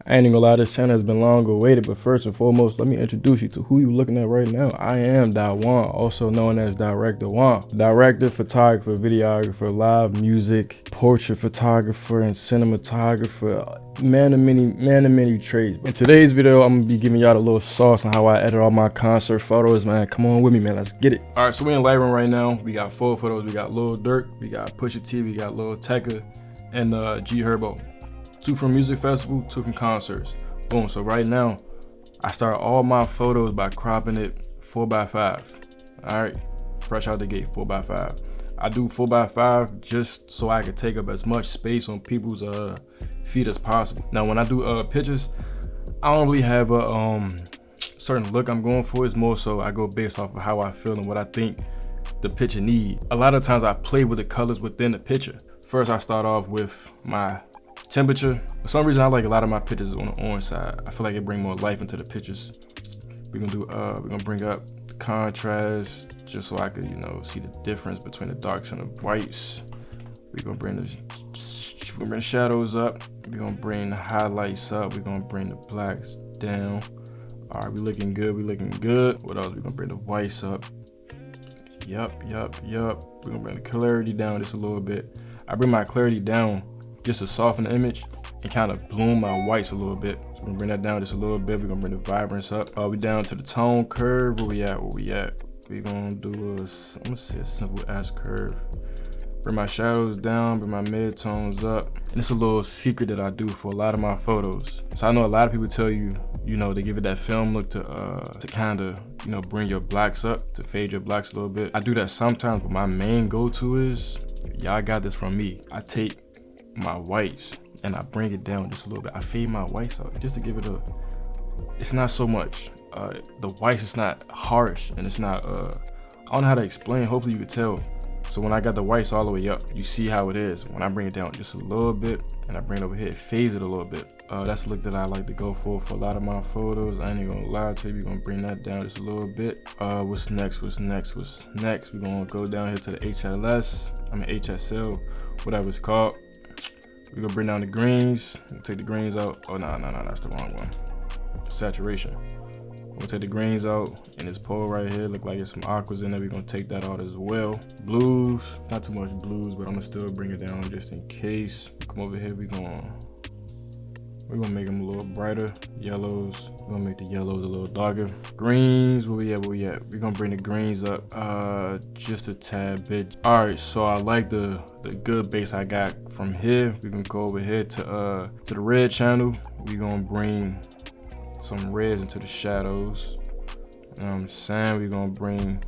I ain't even gonna lie, this channel has been long awaited, but first and foremost, let me introduce you to who you looking at right now. I am Dajuan, also known as Director Juan. Director, photographer, videographer, live music, portrait photographer, and cinematographer. Man of many trades. In today's video, I'm gonna be giving y'all a little sauce on how I edit all my concert photos, man. Come on with me, man, let's get it. All right, so we're in Lightroom right now. We got 4 photos. We got Lil Durk, we got Pusha T, we got Lil Tecca, and G Herbo. 2 from music festival, 2 from concerts. Boom, so right now, I start all my photos by cropping it 4x5. All right, fresh out the gate, 4x5. I do 4x5 just so I can take up as much space on people's feet as possible. Now, when I do pictures, I don't really have a certain look I'm going for. It's more so I go based off of how I feel and what I think the picture need. A lot of times I play with the colors within the picture. First, I start off with my temperature. For some reason, I like a lot of my pictures on the orange side. I feel like it brings more life into the pictures. We're gonna bring up the contrast just so I could, you know, see the difference between the darks and the whites. We're gonna bring the shadows up. We're gonna bring the highlights up. We're gonna bring the blacks down. All right, we looking good. We looking good. What else? We're gonna bring the whites up. Yup. We're gonna bring the clarity down just a little bit. I bring my clarity down just to soften the image and kind of bloom my whites a little bit. So we're gonna bring that down just a little bit. We're gonna bring the vibrance up. We down to the tone curve. Where we at? We're gonna do I'm gonna say a simple ass curve. Bring my shadows down, bring my mid-tones up. And it's a little secret that I do for a lot of my photos. So I know a lot of people tell you, you know, they give it that film look to kind of, you know, bring your blacks up, to fade your blacks a little bit. I do that sometimes, but my main go-to is, y'all got this from me. I take my whites and I bring it down just a little bit. I fade my whites out just to give it it's not so much, the whites is not harsh and it's not, I don't know how to explain, hopefully you can tell. So when I got the whites all the way up, you see how it is. When I bring it down just a little bit and I bring it over here, it fades it a little bit. That's the look that I like to go for a lot of my photos. I ain't even gonna lie to you, we're gonna bring that down just a little bit. What's next? We're gonna go down here to the HSL, whatever it's called. We're gonna bring down the greens. We'll take the greens out. Oh, no, that's the wrong one. Saturation. We'll take the greens out, and this pole right here look like it's some aquas in there. We're gonna take that out as well. Blues, not too much blues, but I'm gonna still bring it down just in case. Come over here, we're gonna make them a little brighter. Yellows, we're gonna make the yellows a little darker. Greens, where we at? We're gonna bring the greens up just a tad bit. All right, so I like the good base I got from here. We're gonna go over here to the red channel. We're gonna bring some reds into the shadows. You know what I'm saying? We're gonna bring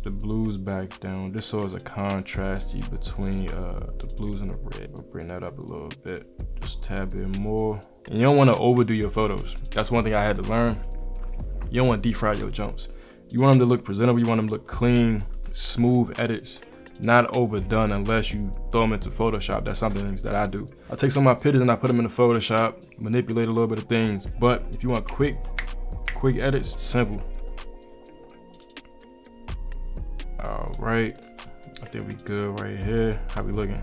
the blues back down just so it's a contrasty between the blues and the red. We'll bring that up a little bit, just a tad bit more. And you don't want to overdo your photos. That's one thing I had to learn. You don't want to deep fry your jumps. You want them to look presentable. You want them to look clean, smooth edits, not overdone unless you throw them into Photoshop. That's something that I do. I take some of my pictures and I put them into Photoshop, manipulate a little bit of things. But if you want quick edits, simple. All right, I think we good right here. How we looking?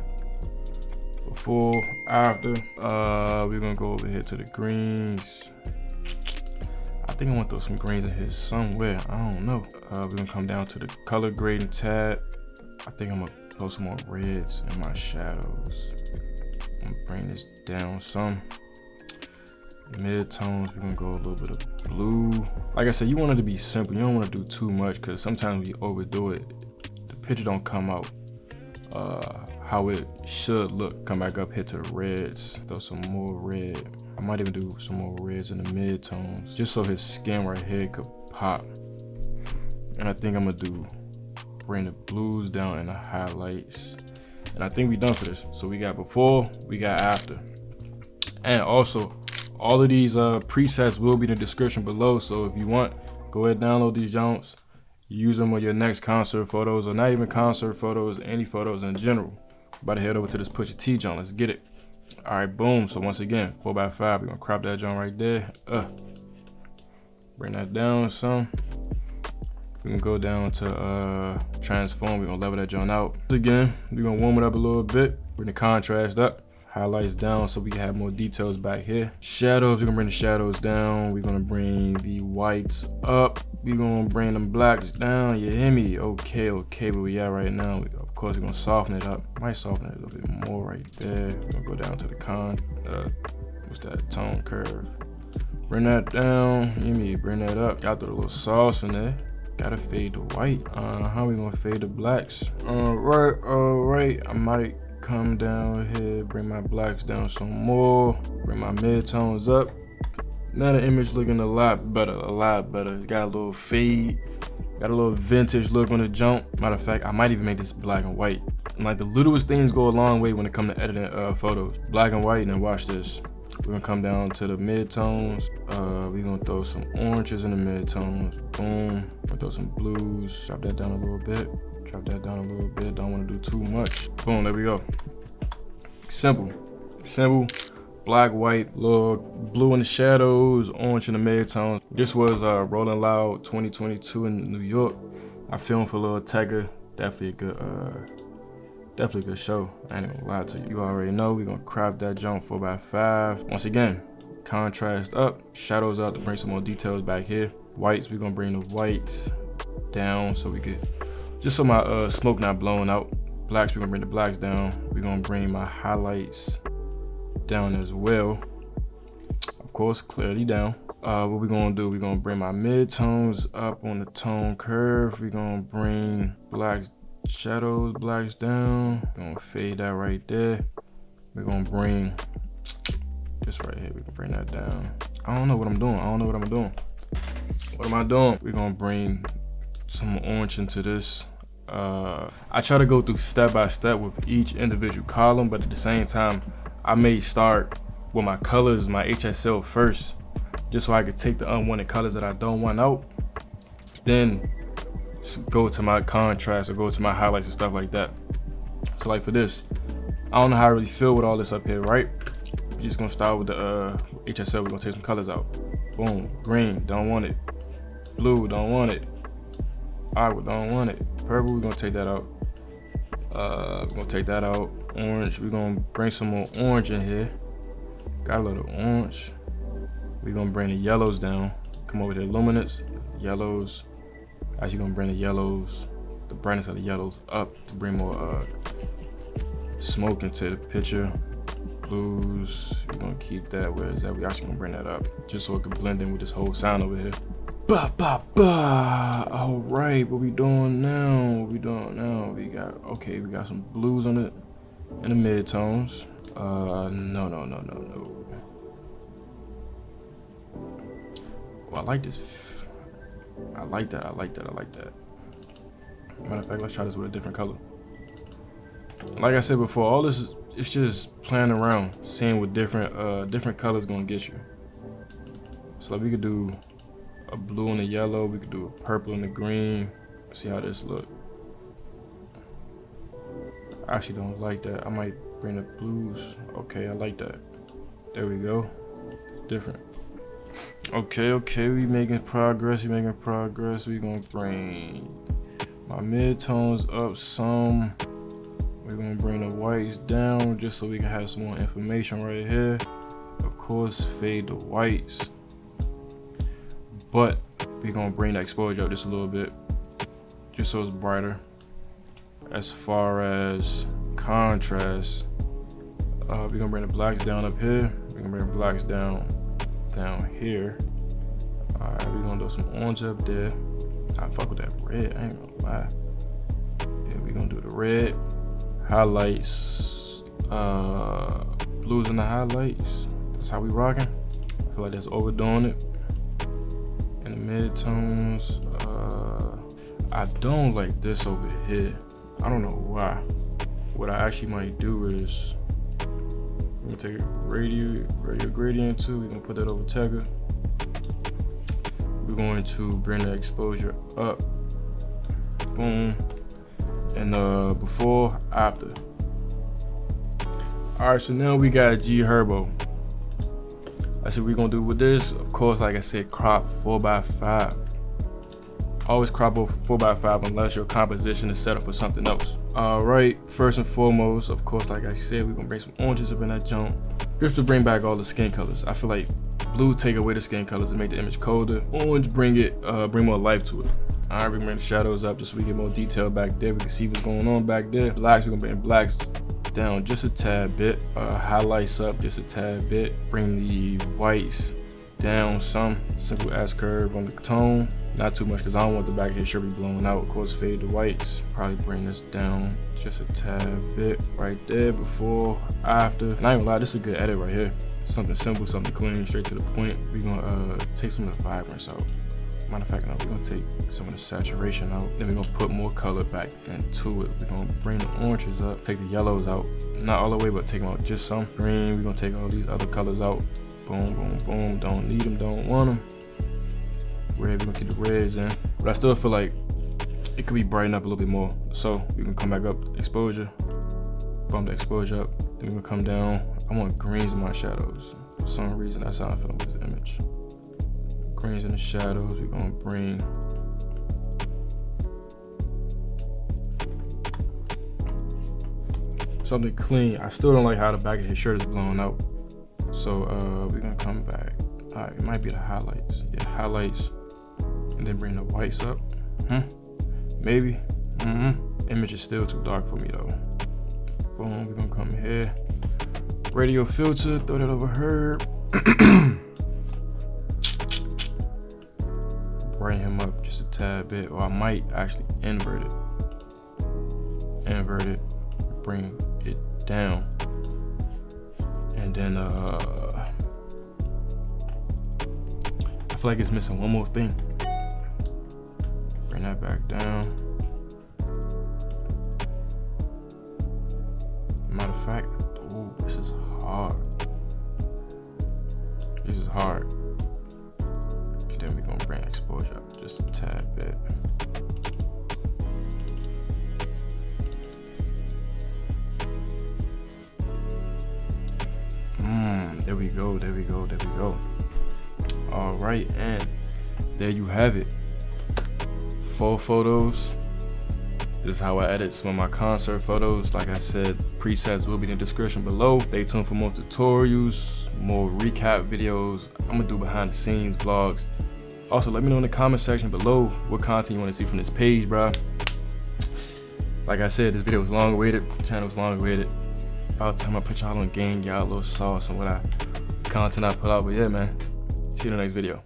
Before, after. We're gonna go over here to the greens. I think I want to throw some greens in here somewhere. I don't know. We're gonna come down to the color grading tab. I think I'm gonna throw some more reds in my shadows. I'm gonna bring this down some. Mid-tones, we're gonna go a little bit of blue. Like I said, you want it to be simple. You don't want to do too much because sometimes when you overdo it, the picture don't come out how it should look. Come back up here to the reds, throw some more red. I might even do some more reds in the mid-tones just so his skin right here could pop. And I think I'm gonna bring the blues down and the highlights. And I think we done for this. So we got before, we got after. And also, all of these presets will be in the description below. So if you want, go ahead and download these Jones. Use them on your next concert photos, or not even concert photos, any photos in general. About to head over to this Pusha T Jones. Let's get it. All right, boom. So once again, 4x5. We're gonna crop that Jones right there. Bring that down some. We can go down to transform. We're gonna level that joint out. Again, we're gonna warm it up a little bit. Bring the contrast up. highlights down so we can have more details back here. Shadows, we're gonna bring the shadows down. We're gonna bring the whites up. We're gonna bring them blacks down. You hear me? Okay, where we at right now? Of course, we're gonna soften it up. Might soften it a little bit more right there. We're gonna go down to the what's that, tone curve. Bring that down. You hear me? Bring that up. Got the little sauce in there. Gotta fade the white. How we gonna fade the blacks? All right. I might come down here, bring my blacks down some more, bring my mid-tones up. Now the image looking a lot better. Got a little fade, got a little vintage look on the jump. Matter of fact, I might even make this black and white. And like the littlest things go a long way when it comes to editing photos. Black and white, and then watch this. We're gonna come down to the mid-tones. We're gonna throw some oranges in the mid-tones. Boom. We'll throw some blues. Drop that down a little bit. Don't want to do too much. Boom, there we go. Simple. Black, white, little blue in the shadows, orange in the mid-tones. This was Rolling Loud 2022 in New York. I filmed for Lil Tecca. Definitely a good show. I ain't gonna lie to you. You already know we're gonna crop that jump 4x5. Once again, contrast up, shadows up to bring some more details back here. Whites, we're gonna bring the whites down so we could, just so my smoke not blowing out. Blacks, we're gonna bring the blacks down. We're gonna bring my highlights down as well. Of course, clearly down. What we're gonna do, we're gonna bring my mid-tones up on the tone curve. We're gonna bring blacks, shadows, blacks down. We're gonna fade that right there. We're gonna bring this right here. We can bring that down. I don't know what I'm doing. What am I doing? We're gonna bring some orange into this. I try to go through step by step with each individual column, but at the same time, I may start with my colors, my HSL first, just so I could take the unwanted colors that I don't want out, then go to my contrast or go to my highlights and stuff like that. So like for this, I don't know how I really feel with all this up here, right? We're just gonna start with the HSL. We're gonna take some colors out. Boom, green, don't want it. Blue, don't want it. Aqua, don't want it. Purple, we're gonna take that out. Orange, we're gonna bring some more orange in here. Got a little orange. We're gonna bring the yellows down. Come over to the luminance, yellows. Actually gonna bring the yellows, the brightness of the yellows up to bring more smoke into the picture. Blues, we're gonna keep that where it's at. We actually gonna bring that up just so it can blend in with this whole sound over here. All right, what we doing now? We got some blues on it in the mid-tones. No. Well, I like this. I like that. Matter of fact, let's try this with a different color. Like I said before, all this it's just playing around, seeing what different colors gonna get you. So like we could do a blue and a yellow, we could do a purple and a green. See how this look. I actually don't like that. I might bring the blues. Okay, I like that. There we go. It's different. Okay, we making progress. We gonna bring my mid-tones up some. We're gonna bring the whites down just so we can have some more information right here. Of course, fade the whites. But we're gonna bring the exposure up just a little bit, just so it's brighter. As far as contrast, we're gonna bring the blacks down up here. We're gonna bring the blacks down here. All right, we're gonna do some orange up there. I fuck with that red, I ain't gonna lie. Yeah, we're gonna do the red. Highlights, blues in the highlights. That's how we rocking. I feel like that's overdoing it. In the mid-tones, I don't like this over here. I don't know why. What I actually might do is, we're gonna take radio gradient too. We're gonna put that over Tecca. We're going to bring the exposure up. Boom. And before, after. All right, so now we got G Herbo. That's what we're gonna do with this. Of course, like I said, crop 4x5. Always crop over 4x5 unless your composition is set up for something else. Alright, first and foremost, of course, like I said, we're gonna bring some oranges up in that jump, just to bring back all the skin colors. I feel like blue take away the skin colors and make the image colder. Orange bring more life to it. Alright, we're gonna bring the shadows up just so we get more detail back there. We can see what's going on back there. Blacks, we're gonna bring blacks down just a tad bit. Highlights up just a tad bit. Bring the whites down some. Simple S curve on the tone. Not too much because I don't want the back of his shirt be blowing out. Of course, fade the whites. Probably bring this down just a tad bit right there, before, after. And I ain't gonna lie, this is a good edit right here. Something simple, something clean, straight to the point. We're gonna take some of the vibrance out. Matter of fact, no, we're gonna take some of the saturation out. Then we're gonna put more color back into it. We're gonna bring the oranges up, take the yellows out. Not all the way, but take them out just some. Green, we're gonna take all these other colors out. Boom, boom, boom. Don't need them, don't want them. Red, we're gonna keep the reds in. But I still feel like it could be brightened up a little bit more. So we can come back up, exposure, bump the exposure up. Then we're gonna come down. I want greens in my shadows. For some reason, that's how I feel with this image. Greens in the shadows, we're gonna bring something clean. I still don't like how the back of his shirt is blowing out. So we're gonna come back. All right, it might be the highlights. Yeah, highlights. And then bring the whites up. Maybe. Image is still too dark for me though. Boom, we're gonna come here. Radio filter, throw that over her. Bring him up just a tad bit, or I might actually invert it. Invert it, bring it down. And then I feel like it's missing one more thing. Bring that back down. Matter of fact, ooh, this is hard. This is hard. And then we're gonna bring exposure up just a tad bit. There we go, there we go, there we go. All right, and there you have it. 4 photos. This is how I edit some of my concert photos. Like I said, presets will be in the description below. Stay tuned for more tutorials, more recap videos. I'm gonna do behind the scenes vlogs. Also, let me know in the comment section below what content you want to see from this page, bro. Like I said, this video was long awaited. The channel was long awaited. About time I put y'all on game, y'all a little sauce on what content I put out. But yeah, man, see you in the next video.